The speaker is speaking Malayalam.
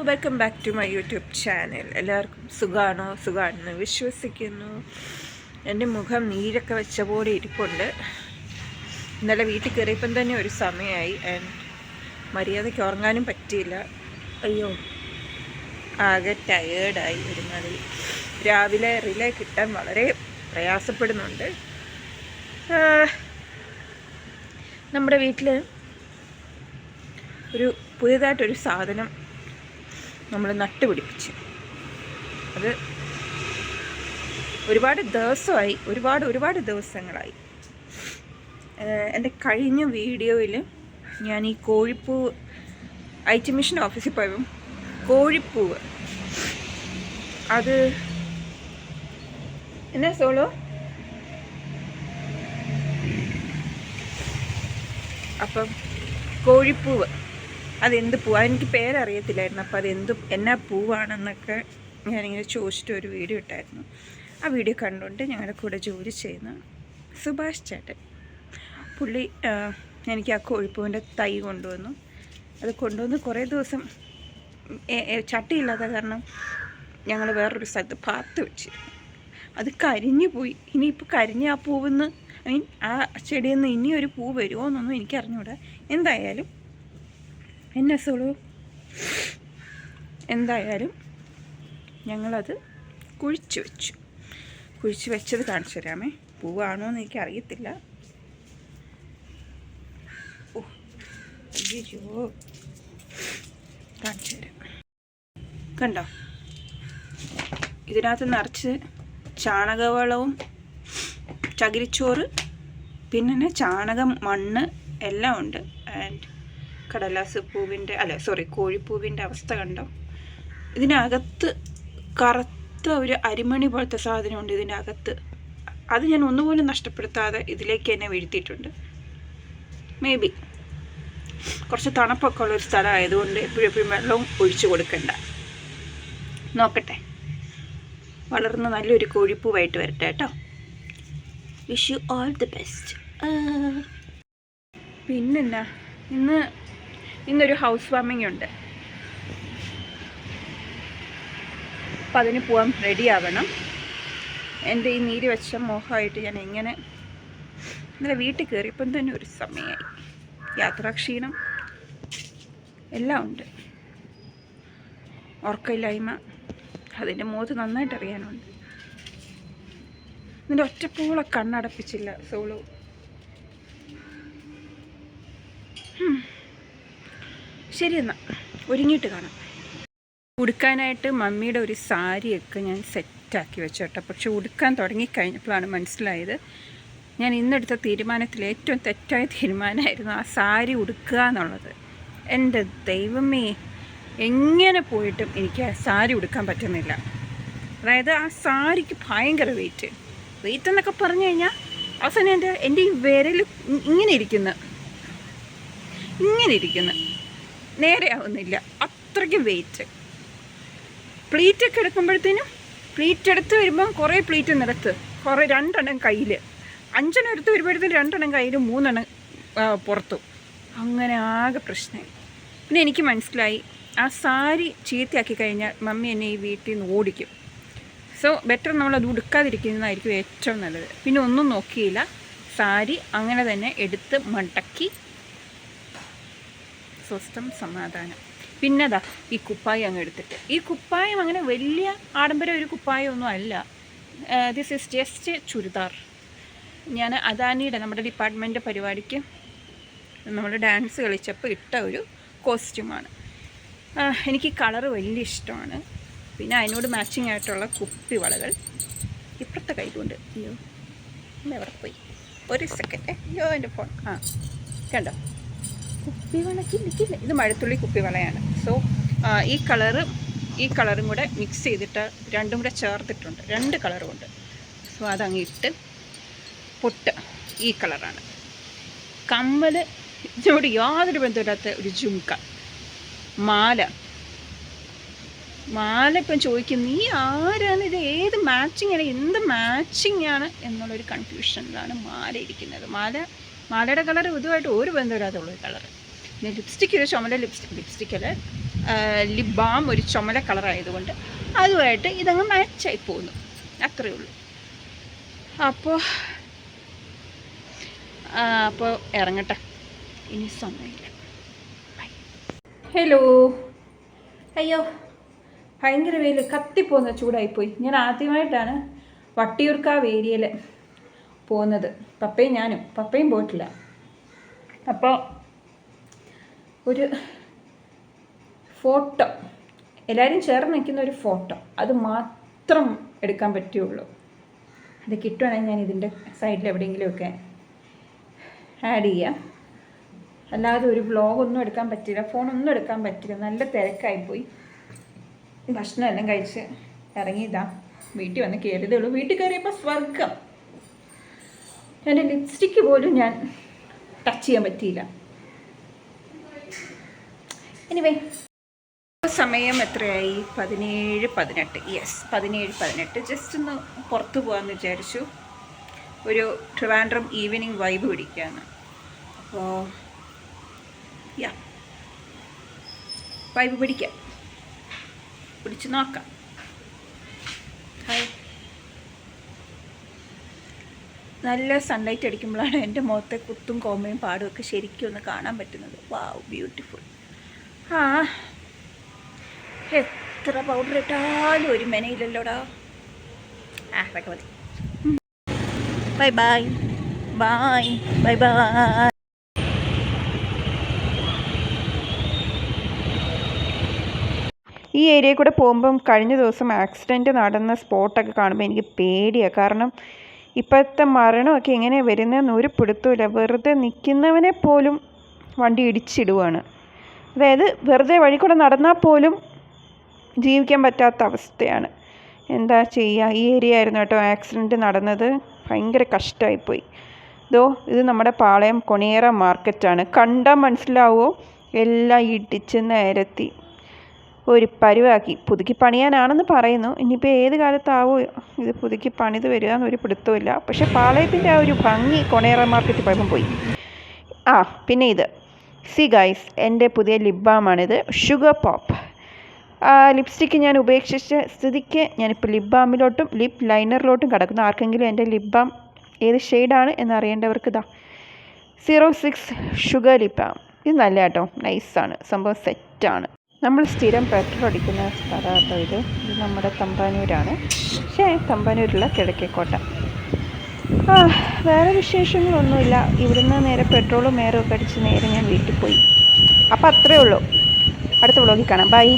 Welcome back to my YouTube channel. എല്ലാവർക്കും സുഖമാണെന്ന് വിശ്വസിക്കുന്നു. എൻ്റെ മുഖം നീരൊക്കെ വെച്ച പോലെ ഇരിപ്പുണ്ട്. ഇന്നലെ വീട്ടിൽ കയറിയപ്പം തന്നെ ഒരു സമയമായി. ആൻഡ് മര്യാദയ്ക്ക് ഉറങ്ങാനും പറ്റിയില്ല. അയ്യോ, ആകെ ടയേർഡായി. ഒരുമാതിരി രാവിലെ റിലേ കിട്ടാൻ വളരെ പ്രയാസപ്പെടുന്നുണ്ട്. നമ്മുടെ വീട്ടിൽ ഒരു പുതിയതായിട്ടൊരു സാധനം നമ്മൾ നട്ടുപിടിപ്പിച്ച്, അത് ഒരുപാട് ദിവസമായി, ഒരുപാട് ദിവസങ്ങളായി. എൻ്റെ കഴിഞ്ഞ വീഡിയോയിൽ ഞാൻ ഈ കോഴിപ്പൂവ് ഐ.ടി. മിഷൻ ഓഫീസിൽ പോയപ്പം കോഴിപ്പൂവ് അത് എന്നാ സോളോ അപ്പം കോഴിപ്പൂവ് അതെന്ത് പൂവാണ്, എനിക്ക് പേരറിയത്തില്ലായിരുന്നു. അപ്പോൾ എന്നാ പൂവാണെന്നൊക്കെ ഞാനിങ്ങനെ ചോദിച്ചിട്ട് ഒരു വീഡിയോ ഇട്ടായിരുന്നു. ആ വീഡിയോ കണ്ടുകൊണ്ട് ഞങ്ങളുടെ കൂടെ ജോലി ചെയ്യുന്ന സുഭാഷ് ചേട്ടൻ, പുള്ളി എനിക്ക് ആ കോഴിപ്പൂവിൻ്റെ തൈ കൊണ്ടുവന്നു. അത് കൊണ്ടുവന്ന് കുറേ ദിവസം ചട്ടിയില്ലാത്ത കാരണം ഞങ്ങൾ വേറൊരു സ്ഥലത്ത് പാത്ത് വെച്ചിരുന്നു. അത് കരിഞ്ഞു പോയി. ഇനിയിപ്പോൾ കരിഞ്ഞ ആ പൂവെന്ന് ആ ചെടിയിൽ നിന്ന് ഇനിയൊരു പൂ വരുമോ എന്നൊന്നും എനിക്കറിഞ്ഞൂടാ. എന്തായാലും ഞങ്ങളത് കുഴിച്ച് വെച്ചത് കാണിച്ചു തരാമേ. പൂവാണോ എന്ന് എനിക്കറിയത്തില്ല. ഓ അയ്യോ, കാണിച്ചു തരാം. കണ്ടോ, ഇതിനകത്ത് നിറച്ച് ചാണകവളവും ചകിരിച്ചോറ്, പിന്നെ ചാണകം, മണ്ണ് എല്ലാം ഉണ്ട്. ആൻഡ് കടലാസ് പൂവിൻ്റെ കോഴിപ്പൂവിൻ്റെ അവസ്ഥ കണ്ടോ. ഇതിനകത്ത് കറുത്ത ഒരു അരിമണി പോലത്തെ സാധനമുണ്ട് ഇതിൻ്റെ അകത്ത്. അത് ഞാൻ ഒന്നുപോലും നഷ്ടപ്പെടുത്താതെ ഇതിലേക്ക് തന്നെ വീഴ്ത്തിയിട്ടുണ്ട്. മേ ബി കുറച്ച് തണുപ്പൊക്കെ ഉള്ളൊരു സ്ഥലമായതുകൊണ്ട് എപ്പോഴും വെള്ളവും ഒഴിച്ചു കൊടുക്കണ്ട. നോക്കട്ടെ, വളർന്ന് നല്ലൊരു കോഴിപ്പൂവായിട്ട് വരട്ടെ കേട്ടോ. Wish you all the best. പിന്നെന്നാ, ഇന്നൊരു ഹൗസ് വാമിംഗ് ഉണ്ട്. അപ്പം അതിന് പോകാൻ റെഡിയാവണം. എൻ്റെ ഈ നീര് വെച്ച മോഹമായിട്ട് ഞാൻ ഇന്നലെ വീട്ടിൽ കയറിയപ്പം തന്നെ ഒരു സമയമായി. യാത്രാക്ഷീണം എല്ലാം ഉണ്ട്, ഉറക്കമില്ലായ്മ, അതിൻ്റെ മുഖത്ത് നന്നായിട്ട് അറിയാനുണ്ട്. നിൻ്റെ ഒറ്റപ്പോളെ കണ്ണടപ്പിച്ചില്ല സോളു. ശരി, എന്നാൽ ഒരുങ്ങിയിട്ട് കാണാം. ഉടുക്കാനായിട്ട് മമ്മിയുടെ ഒരു സാരിയൊക്കെ ഞാൻ സെറ്റാക്കി വെച്ചു കേട്ടോ. പക്ഷെ ഉടുക്കാൻ തുടങ്ങിക്കഴിഞ്ഞപ്പോഴാണ് മനസ്സിലായത്, ഞാൻ ഇന്നെടുത്ത തീരുമാനത്തിൽ ഏറ്റവും തെറ്റായ തീരുമാനമായിരുന്നു ആ സാരി ഉടുക്കുക എന്നുള്ളത്. എൻ്റെ ദൈവമേ, എങ്ങനെ പോയിട്ടും എനിക്ക് ആ സാരി ഉടുക്കാൻ പറ്റുന്നില്ല. അതായത് ആ സാരിക്ക് ഭയങ്കര വെയിറ്റ് എന്നൊക്കെ പറഞ്ഞു കഴിഞ്ഞാൽ അവസാനം എൻ്റെ ഈ വിരൽ ഇങ്ങനെ ഇരിക്കുന്നു, നേരെ ആവുന്നില്ല, അത്രയ്ക്ക് വെയിറ്റ്. പ്ലീറ്റൊക്കെ എടുക്കുമ്പോഴത്തേനും പ്ലീറ്റ് എടുത്ത് വരുമ്പം കുറേ പ്ലീറ്റ് നിലത്ത്, കുറേ 2 എണ്ണം കയ്യിൽ, 5 എണ്ണം എടുത്ത് വരുമ്പോഴത്തേനും 2 എണ്ണം കയ്യിൽ, 3 എണ്ണം പുറത്തും. അങ്ങനെ ആകെ പ്രശ്നമായി. പിന്നെ എനിക്ക് മനസ്സിലായി, ആ സാരി ചീത്തയാക്കി കഴിഞ്ഞാൽ മമ്മി എന്നെ ഈ വീട്ടിൽ നിന്ന് ഓടിക്കും. സോ ബെറ്റർ നമ്മളത് ഉടുക്കാതിരിക്കുന്നതായിരിക്കും ഏറ്റവും നല്ലത്. പിന്നെ ഒന്നും നോക്കിയില്ല, സാരി അങ്ങനെ തന്നെ എടുത്ത് മടക്കി സ്വസ്ഥം സമാധാനം. പിന്നെ അതാ ഈ കുപ്പായം അങ്ങ് എടുത്തിട്ട്, ഈ കുപ്പായം അങ്ങനെ വലിയ ആഡംബരം ഒരു കുപ്പായമൊന്നും അല്ല. This is just churidar. ഞാൻ അദാനിയുടെ നമ്മുടെ ഡിപ്പാർട്ട്മെൻറ്റ് പരിപാടിക്ക് നമ്മൾ ഡാൻസ് കളിച്ചപ്പോൾ ഇട്ട ഒരു കോസ്റ്റ്യൂമാണ്. എനിക്ക് കളറ് വലിയ ഇഷ്ടമാണ്. പിന്നെ അതിനോട് മാച്ചിങ് ആയിട്ടുള്ള കുപ്പിവളകൾ ഇപ്പുറത്തെ കൈകൊണ്ട്. അയ്യോ, എവിടെ പോയി, ഒരു സെക്കൻഡ്. അയ്യോ, എൻ്റെ ഫോൺ. കണ്ടോ, കുപ്പിവളയ്ക്ക് നിൽക്കില്ല. ഇത് മഴത്തുള്ളി കുപ്പിവളയാണ്. സോ ഈ കളറും കൂടെ മിക്സ് ചെയ്തിട്ട് രണ്ടും കൂടെ ചേർത്തിട്ടുണ്ട്, 2 കളറും ഉണ്ട്. സോ അതങ്ങ് ഇട്ട് പൊട്ട് ഈ കളറാണ്. കമ്മൽ ഇതിനോട് യാതൊരു ബന്ധമില്ലാത്ത ഒരു ജുംക്ക. മാല ഇപ്പം ചോദിക്കും, നീ ആരാണ്, ഇത് ഏത് മാച്ചിങ്ങാണ്, എന്ത് മാച്ചിങ്ങാണ് എന്നുള്ളൊരു കൺഫ്യൂഷനിലാണ് മാല ഇരിക്കുന്നത്. മാലയുടെ കളർ ഇതുമായിട്ട് ഒരു ബന്ധമില്ലാത്തുള്ളൊരു കളറ്. പിന്നെ ലിപ്സ്റ്റിക്ക്, ചുമല ലിപ്സ്റ്റിക്കൽ ലിപ് ബാം ഒരു ചുമല കളറായതുകൊണ്ട് അതുമായിട്ട് ഇതങ്ങ് മാച്ചായി പോകുന്നു, അത്രയേ ഉള്ളൂ. അപ്പോൾ ഇറങ്ങട്ടെ, ഇനി സമയമില്ല. ഹലോ. അയ്യോ, ഭയങ്കര വെയിൽ, കത്തിപ്പോകുന്ന ചൂടായിപ്പോയി. ഞാൻ ആദ്യമായിട്ടാണ് വട്ടിയൂർക്കാവ് ഏരിയയിൽ പോകുന്നത്. പപ്പയും പോയിട്ടില്ല. അപ്പോൾ ഒരു ഫോട്ടോ, എല്ലാവരും ചേർന്ന് നിൽക്കുന്ന ഒരു ഫോട്ടോ, അത് മാത്രം എടുക്കാൻ പറ്റുള്ളൂ. അത് കിട്ടുവാണെങ്കിൽ ഞാൻ ഇതിൻ്റെ സൈഡിൽ എവിടെയെങ്കിലുമൊക്കെ ആഡ് ചെയ്യാം. അല്ലാതെ ഒരു വ്ളോഗൊന്നും എടുക്കാൻ പറ്റില്ല, ഫോണൊന്നും എടുക്കാൻ പറ്റില്ല. നല്ല തിരക്കായിപ്പോയി. ഭക്ഷണമെല്ലാം കഴിച്ച് ഇറങ്ങിയതാ, വീട്ടിൽ വന്ന് കയറിയതേ ഉള്ളൂ. വീട്ടിൽ കയറിയപ്പോൾ സ്വർഗം. എൻ്റെ ലിപ്സ്റ്റിക്ക് പോലും ഞാൻ ടച്ച് ചെയ്യാൻ പറ്റിയില്ല. എനിവേ, സമയം എത്രയായി? 17:18. യെസ്, 17:18. ജസ്റ്റ് ഒന്ന് പുറത്തു പോകാമെന്ന് വിചാരിച്ചു. ഒരു ട്രിവാൻഡ്രം ഈവനിങ് വൈബ് പിടിക്കുകയാണ്. അപ്പോൾ വൈബ് പിടിച്ച് നോക്കാം. ഹായ്. നല്ല സൺലൈറ്റ് അടിക്കുമ്പോഴാണ് എൻ്റെ മുഖത്തെ കുത്തും കോമയും പാടും ഒക്കെ ശരിക്കും ഒന്ന് കാണാൻ പറ്റുന്നത്. വാവ്, ബ്യൂട്ടിഫുൾ. എത്ര പൗഡർ ഇട്ടാലും ഒരു മെനയില്ലല്ലോടാ. അതൊക്കെ മതി. Bye bye bye bye bye. ഈ ഏരിയയിൽ കൂടെ പോകുമ്പം കഴിഞ്ഞ ദിവസം ആക്സിഡൻറ്റ് നടന്ന സ്പോട്ടൊക്കെ കാണുമ്പോൾ എനിക്ക് പേടിയാണ്. കാരണം ഇപ്പോഴത്തെ മരണമൊക്കെ എങ്ങനെയാണ് വരുന്നതെന്ന് ഒരു പിടുത്തമില്ല. വെറുതെ നിൽക്കുന്നവനെ പോലും വണ്ടി ഇടിച്ചിടുവാണ്. അതായത് വെറുതെ വഴി കൂടെ നടന്നാൽ പോലും ജീവിക്കാൻ പറ്റാത്ത അവസ്ഥയാണ്. എന്താ ചെയ്യുക? ഈ ഏരിയ ആയിരുന്നു കേട്ടോ ആക്സിഡൻറ്റ് നടന്നത്. ഭയങ്കര കഷ്ടമായിപ്പോയി. ഇത് നമ്മുടെ പാളയം കൊണിയേറ മാർക്കറ്റാണ്. കണ്ടാൽ മനസ്സിലാവുമോ? എല്ലാം ഇടിച്ച് നിരത്തി ഒരു പരുവാക്കി. പുതുക്കി പണിയാനാണെന്ന് പറയുന്നു. ഇനിയിപ്പോൾ ഏത് കാലത്താവോ ഇത് പുതുക്കി പണിത് വരിക എന്നൊരു പിടുത്തമില്ല. പക്ഷേ പാളയത്തിൻ്റെ ആ ഒരു ഭംഗി കൊണിയേറ മാർക്കറ്റ് പോയപ്പം പോയി. പിന്നെ ഇത് ഗൈസ്, എൻ്റെ പുതിയ ലിപ് ബാമാണിത്, ഷുഗർ പോപ്പ്. ലിപ്സ്റ്റിക്ക് ഞാൻ ഉപേക്ഷിച്ച സ്ഥിതിക്ക് ഞാനിപ്പോൾ ലിപ് ബാമിലോട്ടും ലിപ് ലൈനറിലോട്ടും കിടക്കുന്നു. ആർക്കെങ്കിലും എൻ്റെ ലിപ് ബാം ഏത് ഷെയ്ഡാണ് എന്നറിയേണ്ടവർക്ക് 06 ഷുഗർ ലിപ് ബാം. ഇത് നല്ല കേട്ടോ, നൈസാണ് സംഭവം, സെറ്റാണ്. നമ്മൾ സ്ഥിരം പെട്രോൾ അടിക്കുന്ന സ്ഥലം കേട്ടോ ഇത് നമ്മുടെ തമ്പാനൂരാണ്. തമ്പാനൂരുള്ള കിഴക്കേക്കോട്ട. വേറെ വിശേഷങ്ങളൊന്നുമില്ല. ഇവിടുന്ന് നേരെ പെട്രോളും മേറും ഒക്കെ അടിച്ച് നേരെ ഞാൻ വീട്ടിൽ പോയി. അപ്പോൾ അത്രയേ ഉള്ളൂ. അടുത്ത വ്ളോഗിൽ കാണാം. ബൈ.